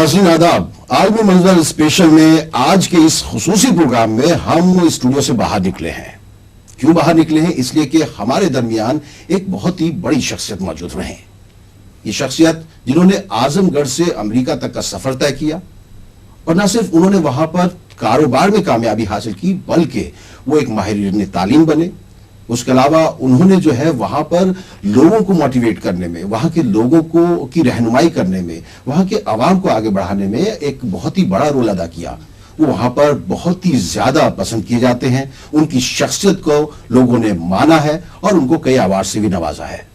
नाज़रीन आदाब, आलमी मंजर स्पेशल में आज के इस खुसूसी प्रोग्राम में हम स्टूडियो से बाहर निकले हैं। क्यों बाहर निकले हैं? इसलिए कि हमारे दरमियान एक बहुत ही बड़ी शख्सियत मौजूद रहे। ये शख्सियत जिन्होंने आजमगढ़ से अमेरिका तक का सफर तय किया और न सिर्फ उन्होंने वहां पर कारोबार में कामयाबी हासिल की, बल्कि वो एक माहिर तालीम बने। उसके अलावा उन्होंने जो है वहां पर लोगों को मोटिवेट करने में, वहां के लोगों को की रहनुमाई करने में, वहां के आवाम को आगे बढ़ाने में एक बहुत ही बड़ा रोल अदा किया। वो वहां पर बहुत ही ज्यादा पसंद किए जाते हैं। उनकी शख्सियत को लोगों ने माना है और उनको कई अवार्ड से भी नवाजा है।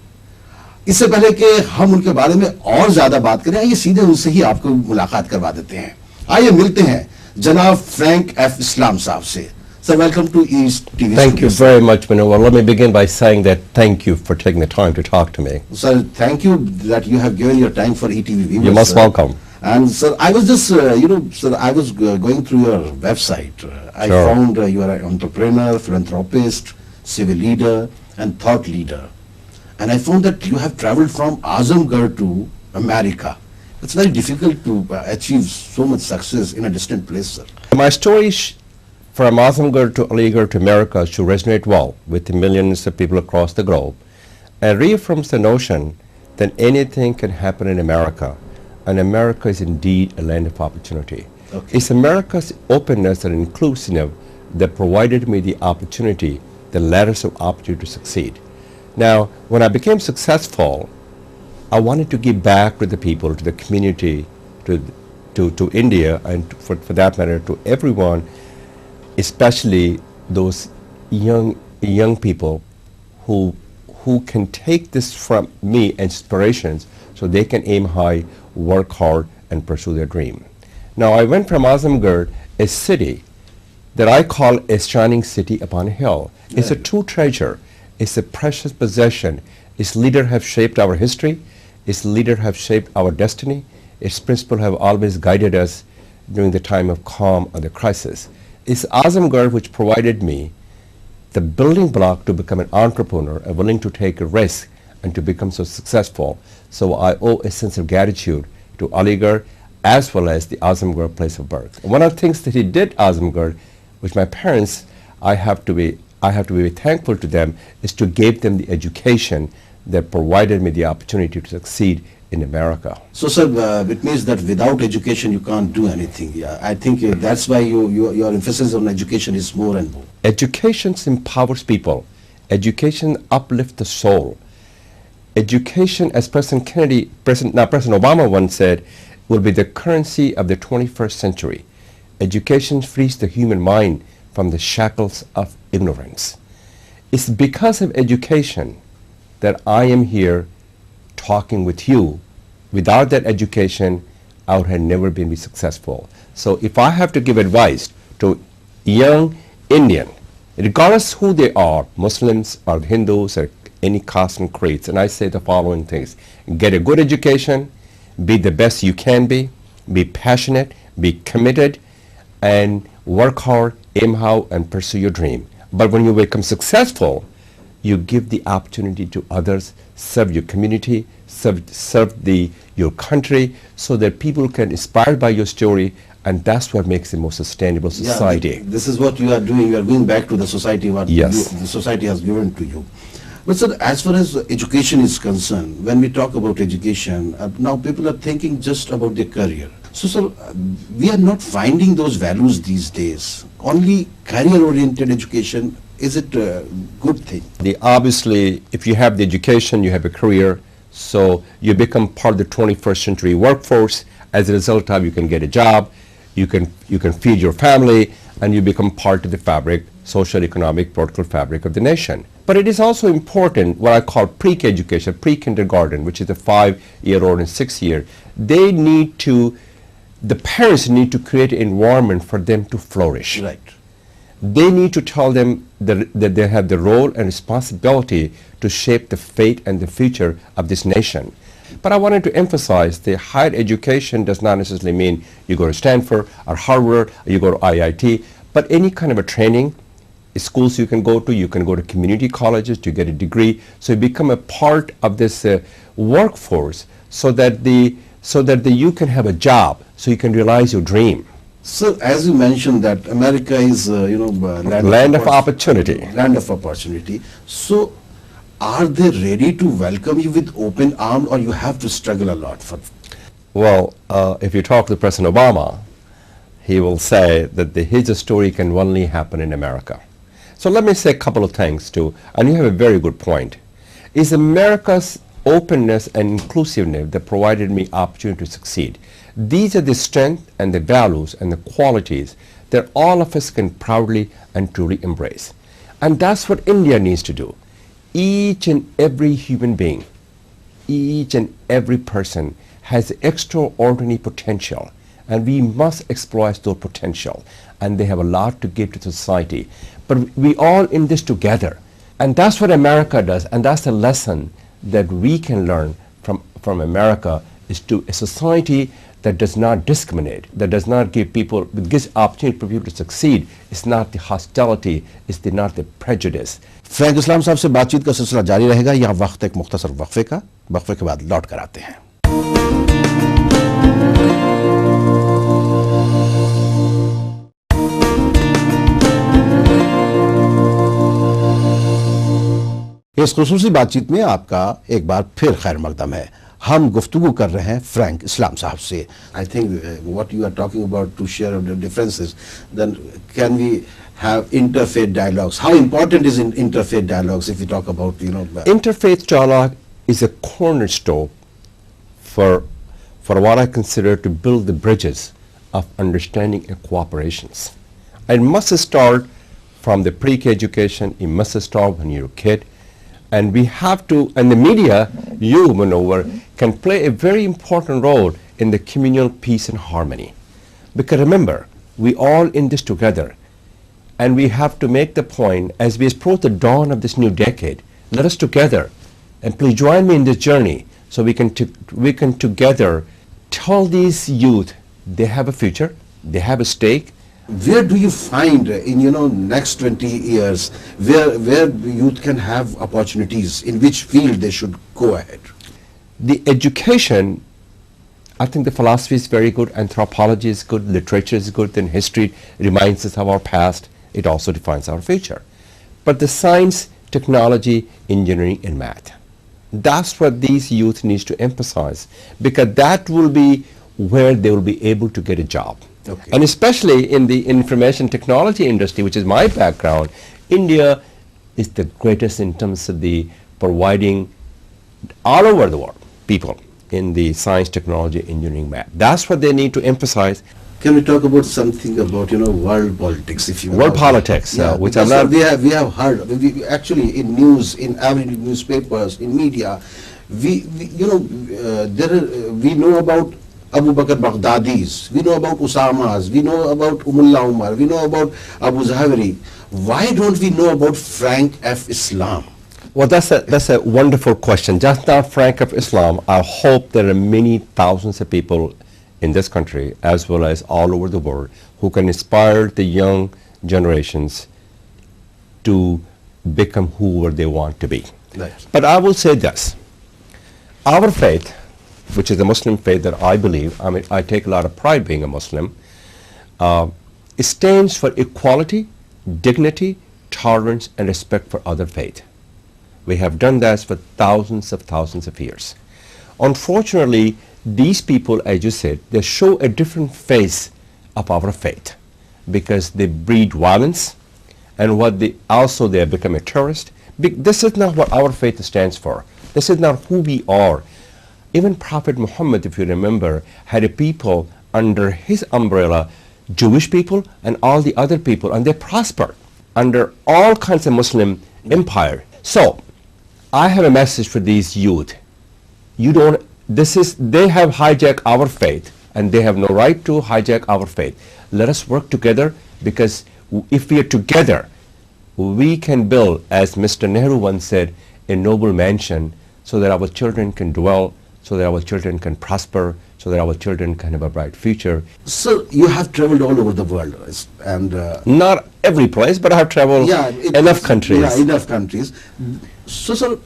इससे पहले कि हम उनके बारे में और ज्यादा बात करें, आइए सीधे उनसे ही आपको मुलाकात करवा देते हैं। आइए मिलते हैं जनाब फ्रैंक एफ इस्लाम साहब से। Sir, welcome to East TV. Thank you very much, Manowar. Let me begin by saying that thank you for taking the time to talk to me. Sir, thank you that you have given your time for ETV viewers. You're most welcome. And sir, I was just, sir, I was going through your website. I Sure. found you are an entrepreneur, philanthropist, civil leader, and thought leader. And I found that you have traveled from Azamgarh to America. It's very difficult to achieve so much success in a distant place, sir. My story from Azamgarh to Aligarh to America should resonate well with the millions of people across the globe and reaffirms the notion that anything can happen in America, and America is indeed a land of opportunity. Okay. It's America's openness and inclusiveness that provided me the opportunity, the ladders of opportunity to succeed. Now, when I became successful, I wanted to give back to the people, to the community, to India, and for that matter, to everyone, especially those young people who can take this from me inspirations so they can aim high, work hard, and pursue their dream. Now, I went from Azamgarh, a city that I call a shining city upon a hill. It's a true treasure. It's a precious possession. Its leaders have shaped our history. Its leaders have shaped our destiny. Its principles have always guided us during the time of calm or the crisis. It's Azamgarh which provided me the building block to become an entrepreneur and willing to take a risk and to become so successful. So I owe a sense of gratitude to Aligarh as well as the Azamgarh place of birth. One of the things that he did, Azamgarh, which my parents, I have to be very thankful to them, is to give them the education that provided me the opportunity to succeed in America. So, sir, it means that without education you can't do anything. Yeah, I think that's why your emphasis on education is more and more. Education empowers people. Education uplifts the soul. Education, as President Obama once said, will be the currency of the 21st century. Education frees the human mind from the shackles of ignorance. It's because of education that I am here talking with you. Without that education, I would have never been successful. So if I have to give advice to young Indian, regardless who they are, Muslims or Hindus or any caste and creeds, and I say the following things: get a good education, be the best you can be passionate, be committed, and work hard, aim high, and pursue your dream. But when you become successful, you give the opportunity to others, serve your community, serve your country, so that people can inspired by your story, and that's what makes a more sustainable society. Yeah, this is what you are doing. You are going back to the society, what Yes. the society has given to you. But sir, as far as education is concerned, when we talk about education, now people are thinking just about their career. So sir, we are not finding those values these days. Only career-oriented education, is it a good thing? Obviously, if you have the education, you have a career, so you become part of the 21st century workforce. As a result of, you can get a job, you can feed your family, and you become part of the fabric, social, economic, political fabric of the nation. But it is also important what I call pre-K education, pre-kindergarten, which is a 5-year-old and 6-year. The parents need to create an environment for them to flourish. Right. They need to tell them that they have the role and responsibility to shape the fate and the future of this nation. But I wanted to emphasize that higher education does not necessarily mean you go to Stanford or Harvard or you go to IIT, but any kind of a training, schools you can go to community colleges to get a degree, so you become a part of this workforce, so that the so that you can have a job, so you can realize your dream. So, as you mentioned that America is, Land of opportunity. Land of opportunity. So, are they ready to welcome you with open arms, or you have to struggle a lot for? Well, if you talk to President Obama, he will say that his story can only happen in America. So let me say a couple of things too, and you have a very good point. It's America's openness and inclusiveness that provided me opportunity to succeed. These are the strengths and the values and the qualities that all of us can proudly and truly embrace. And that's what India needs to do. Each and every human being, each and every person has extraordinary potential, and we must exploit those potential, and they have a lot to give to society. But we all in this together, and that's what America does, and that's the lesson that we can learn from America, is to a society that does not discriminate, that does not give people, gives opportunity for people to succeed. It's not the hostility, it's not the prejudice. Frank इस्लाम साहब से बातचीत का सिलसिला जारी रहेगा। यहाँ वक्त एक मुख्तसर वक्फे के बाद लौट कर आते हैं। इस खुसूसी बातचीत में आपका एक बार फिर खैर मकदम है। हम गुफ्तगू कर रहे हैं फ्रैंक इस्लाम साहब से। I think what you are talking about to share the differences, then can we have interfaith dialogues? How important is interfaith dialogues if we talk about, Interfaith dialogue is a cornerstone for what I consider to build the bridges of understanding and cooperations. It must start from the pre-K education. It must start when you're a kid. And we have to, and the media, you, Manohar, can play a very important role in the communal peace and harmony. Because remember, we all in this together. And we have to make the point, as we approach the dawn of this new decade, let us together, and please join me in this journey, so we can together tell these youth they have a future, they have a stake. Where do you find in next 20 years where youth can have opportunities, in which field they should go ahead? The education, I think the philosophy is very good, anthropology is good, literature is good, then history reminds us of our past. It also defines our future. But the science, technology, engineering, and math, that's what these youth needs to emphasize, because that will be where they will be able to get a job. Okay. And especially in the information technology industry, which is my background, India is the greatest in terms of the providing all over the world people in the science, technology, engineering, math. That's what they need to emphasize. Can we talk about something about world politics, if you will? World politics, which I'm not. We have heard. Actually, in news, in every newspapers, in media, we know about Abu Bakr Baghdadis, we know about Usamas, we know about Umullah Umar, we know about Abu Zawahiri. Why don't we know about Frank F. Islam? Well, that's a wonderful question. Just not Frank F. Islam. I hope there are many thousands of people in this country, as well as all over the world, who can inspire the young generations to become whoever they want to be. Right. But I will say this. Our faith, which is the Muslim faith that I believe, I take a lot of pride being a Muslim, it stands for equality, dignity, tolerance, and respect for other faith. We have done that for thousands of years. Unfortunately, these people, as you said, they show a different face of our faith, because they breed violence, and they have become a terrorist. This is not what our faith stands for. This is not who we are. Even Prophet Muhammad, if you remember, had a people under his umbrella, Jewish people and all the other people, and they prospered under all kinds of Muslim empire. So, I have a message for these youth. They have hijacked our faith, and they have no right to hijack our faith. Let us work together, because if we are together, we can build, as Mr. Nehru once said, a noble mansion, so that our children can dwell, so that our children can prosper, so that our children can have a bright future. So you have traveled all over the world, and not every place, but I have traveled enough countries. Yeah, enough countries. So, sir,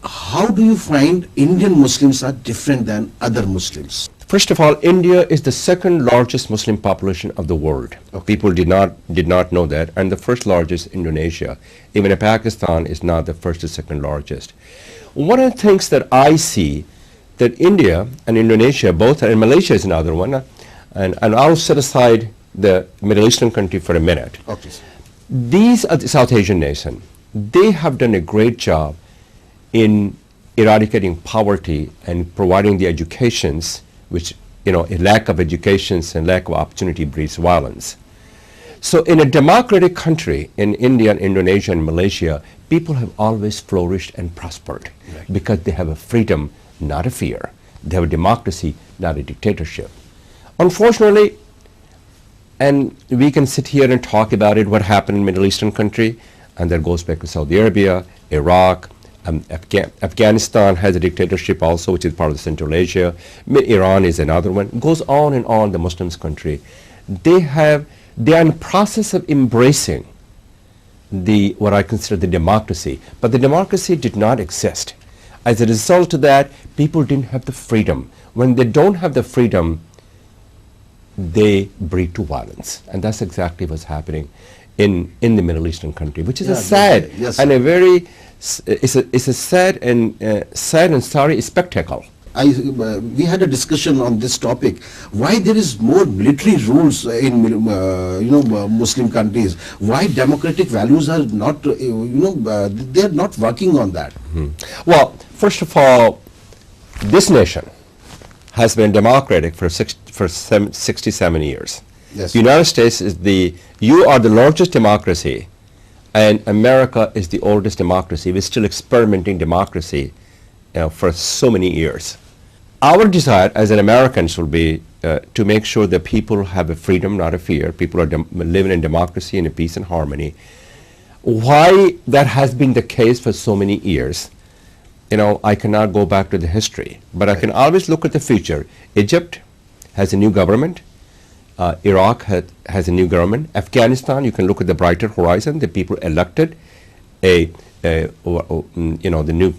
how do you find Indian Muslims are different than other Muslims? First of all, India is the second largest Muslim population of the world. Okay. People did not know that, and the first largest Indonesia. Even if Pakistan is not the first or second largest. One of the things that I see that India and Indonesia both, and Malaysia is another one, and I'll set aside the Middle Eastern country for a minute. Okay. These are the South Asian nations. They have done a great job in eradicating poverty and providing the educations, which, a lack of educations and lack of opportunity breeds violence. So in a democratic country, in India, and Indonesia, and Malaysia, people have always flourished and prospered. Right. Because they have a freedom, not a fear. They have a democracy, not a dictatorship. Unfortunately, and we can sit here and talk about it, what happened in Middle Eastern country, and that goes back to Saudi Arabia, Iraq, Afghanistan has a dictatorship also, which is part of Central Asia. Iran is another one. It goes on and on, the Muslims country. They are in the process of embracing what I consider the democracy, but the democracy did not exist. As a result of that, people didn't have the freedom. When they don't have the freedom, they breed to violence, and that's exactly what's happening in the Middle Eastern country, which is a sad yes, and a very it's a sad and sorry spectacle. We had a discussion on this topic. Why there is more military rules in Muslim countries? Why democratic values are not they are not working on that? Well, first of all, this nation has been democratic for 67 years. Yes. The United States you are the largest democracy, and America is the oldest democracy. We're still experimenting democracy for so many years. Our desire as an Americans will be to make sure that people have a freedom, not a fear. People are living in democracy and in peace and harmony. Why that has been the case for so many years, I cannot go back to the history, but I can always look at the future. Egypt has a new government. Iraq has a new government. Afghanistan, you can look at the brighter horizon. The people elected the new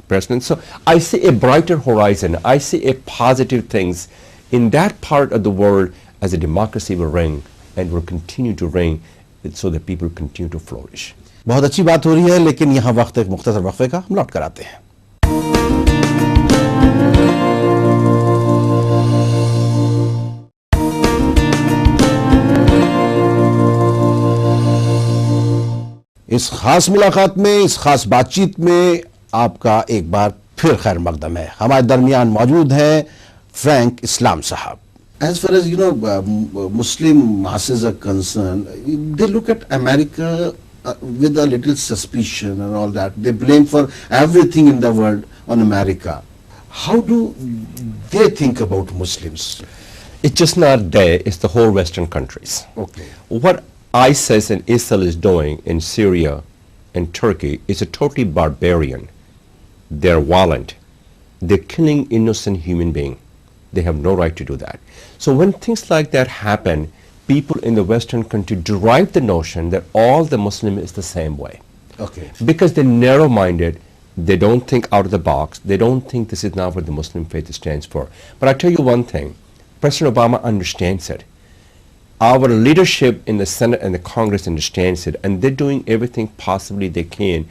president. So I see a brighter horizon. I see a positive things in that part of the world as a democracy will reign and will continue to reign, so that people continue to flourish. बहुत अच्छी बात हो रही है, लेकिन यहाँ वक्त एक मुख्तसर वक्फे का हम लौट कर आते हैं. इस खास मुलाकात में, इस खास बातचीत में आपका एक बार फिर खैर मकदम है. हमारे दरमियान मौजूद हैं फ्रैंक इस्लाम साहब. As far as Muslim masses are concerned, they look at America with a little suspicion and all that. They blame for everything in the world on America. How do they think about Muslims? It's just not they, it's the whole Western countries. Okay. What ISIS and ISIL is doing in Syria and Turkey is a totally barbarian. They're violent. They're killing innocent human beings. They have no right to do that. So when things like that happen, people in the Western country derive the notion that all the Muslim is the same way. Okay. Because they're narrow-minded, they don't think out of the box, they don't think this is not what the Muslim faith stands for. But I tell you one thing, President Obama understands it. Our leadership in the Senate and the Congress understands it, and they're doing everything possibly they can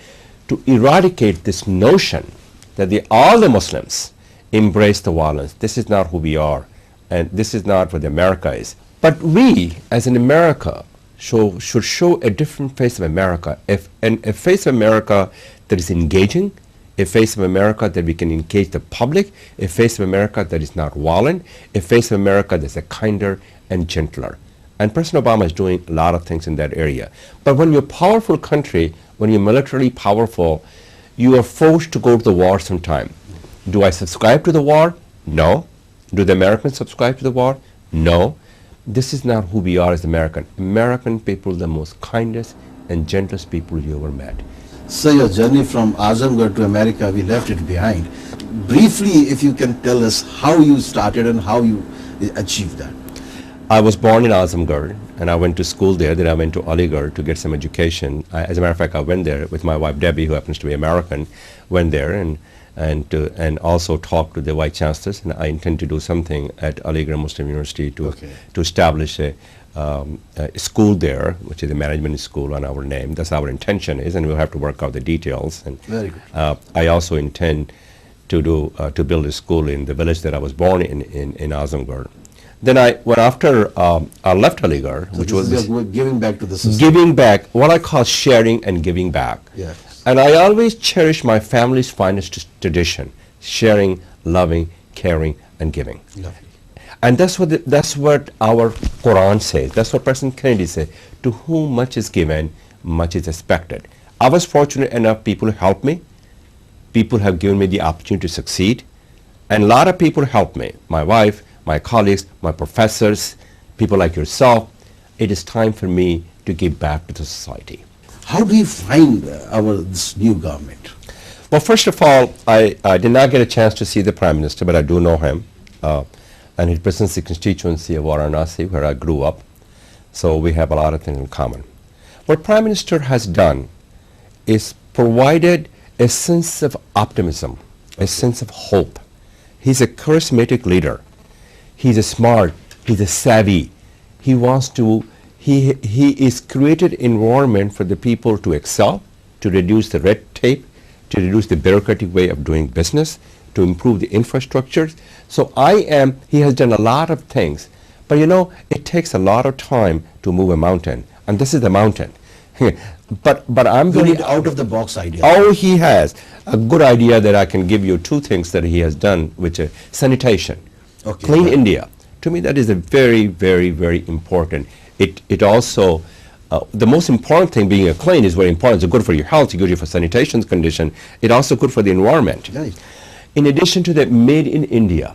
to eradicate this notion that all the Muslims embrace the violence. This is not who we are, and this is not what America is. But we, as in America, should show a different face of America, a face of America that is engaging, a face of America that we can engage the public, a face of America that is not violent, a face of America that's a kinder and gentler. And President Obama is doing a lot of things in that area. But when you're a powerful country, when you're militarily powerful, you are forced to go to the war sometime. Do I subscribe to the war? No. Do the Americans subscribe to the war? No. This is not who we are as American. American people are the most kindest and gentlest people you ever met. So your journey from Azamgarh to America, we left it behind. Briefly, if you can tell us how you started and how you achieved that. I was born in Azamgarh, and I went to school there. Then I went to Aligarh to get some education. As a matter of fact, I went there with my wife Debbie, who happens to be American, went there, and and also talk to the vice chancellors, and I intend to do something at Aligarh Muslim University to establish a school there, which is a management school on our name. That's our intention is, and we'll have to work out the details. And Very good. I also intend to build a school in the village that I was born in Azamgarh. Then after I left Aligarh, So which this was is your giving back to the system. giving back, what I call sharing and giving back. Yes. And I always cherish my family's finest tradition: sharing, loving, caring, and giving. Lovely. And that's what our Quran says. That's what President Kennedy said. To whom much is given, much is expected. I was fortunate enough, people helped me. People have given me the opportunity to succeed. And a lot of people helped me. My wife, my colleagues, my professors, people like yourself. It is time for me to give back to the society. How do you find this new government? Well, first of all, I did not get a chance to see the Prime Minister, but I do know him. And he represents the constituency of Varanasi, where I grew up. So we have a lot of things in common. What Prime Minister has done is provided a sense of optimism, a sense of hope. He's a charismatic leader. He's a smart, he's a savvy. He is created environment for the people to excel, to reduce the red tape, to reduce the bureaucratic way of doing business, to improve the infrastructure. So he has done a lot of things. But it takes a lot of time to move a mountain. And this is the mountain. but I'm You going need out of the box idea. Oh, he has a good idea that I can give you two things that he has done, which is sanitation. Okay. Clean India. To me, that is a very, very, very important. It also, the most important thing, being a clean is very important. It's good for your health, it's good for sanitation condition. It's also good for the environment. Right. In addition to that, made in India.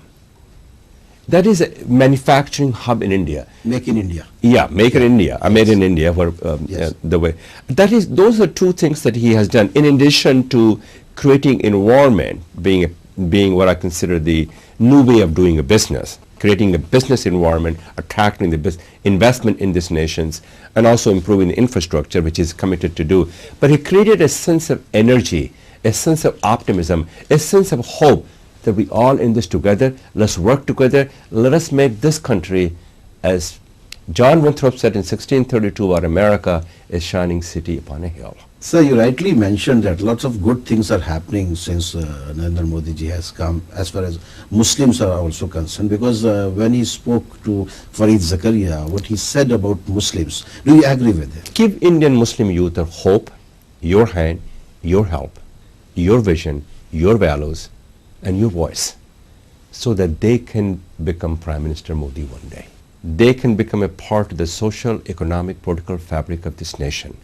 That is a manufacturing hub in India. Make in India. Yeah, make it in India. I made in India. Where, Yes. the way those are two things that he has done. In addition to creating environment, being what I consider the new way of doing a business, creating a business environment, attracting the investment in these nations, and also improving the infrastructure, which is committed to do. But he created a sense of energy, a sense of optimism, a sense of hope that we all in this together. Let's work together. Let us make this country, as John Winthrop said in 1632, about America, a shining city upon a hill. Sir, you rightly mentioned that lots of good things are happening since Narendra Modi ji has come, as far as Muslims are also concerned, because when he spoke to Fareed Zakaria, what he said about Muslims, do you agree with it? Give Indian Muslim youth a hope, your hand, your help, your vision, your values, and your voice, so that they can become Prime Minister Modi one day. They can become a part of the social, economic, political fabric of this nation.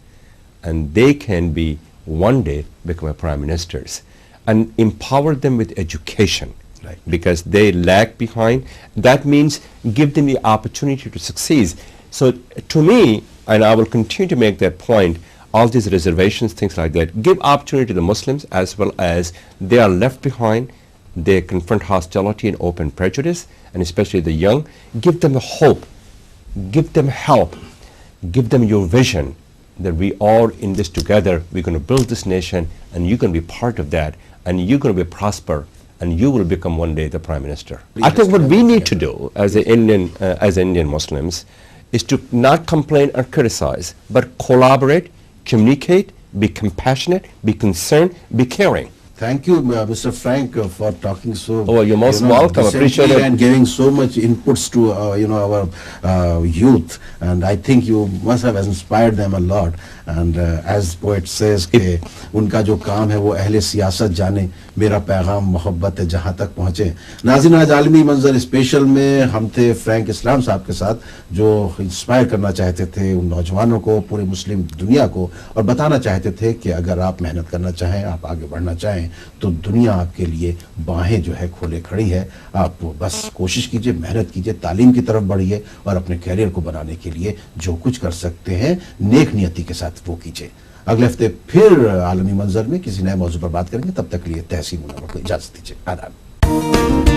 And they can be one day become a prime ministers, and empower them with education. Right. Because they lag behind. That means give them the opportunity to succeed. So to me, and I will continue to make that point, all these reservations, things like that, give opportunity to the Muslims, as well as they are left behind. They confront hostility and open prejudice, and especially the young. Give them the hope, give them help, give them your vision, that we all in this together, we're going to build this nation, and you're going to be part of that, and you're going to be prosper, and you will become one day the Prime Minister. I think what we need to do as Indian Muslims is to not complain or criticize, but collaborate, communicate, be compassionate, be concerned, be caring. Thank you, Mr. Frank, for talking so. Oh, you're most welcome. decently Appreciate it. and giving so much inputs to our youth, and I think you must have inspired them a lot. And as poet says, कि उनका जो काम है वो अहले सियासत जाने, मेरा पैगाम मोहब्बत है जहाँ तक पहुँचे. नाज़रीन, आज आलमी मंजर स्पेशल में हम थे फ्रैंक इस्लाम साहब के साथ, जो इंस्पायर करना चाहते थे उन नौजवानों को, पूरे मुस्लिम दुनिया को, और बताना चाहते थे कि अगर आप मेहनत करना चाहें, आप आगे बढ़ना चाहें, तो दुनिया आपके लिए बाहें जो है खोले खड़ी है. आप बस कोशिश कीजिए, मेहनत कीजिए, तालीम की तरफ बढ़िए, और अपने कैरियर को बनाने के लिए जो कुछ कर सकते हैं नेक नियति के साथ वो कीजिए. अगले हफ्ते फिर आलमी मंजर में किसी नए मौजू पर बात करेंगे. तब तक के लिए तहसीन मुनव्वर को इजाजत दीजिए. आदाब.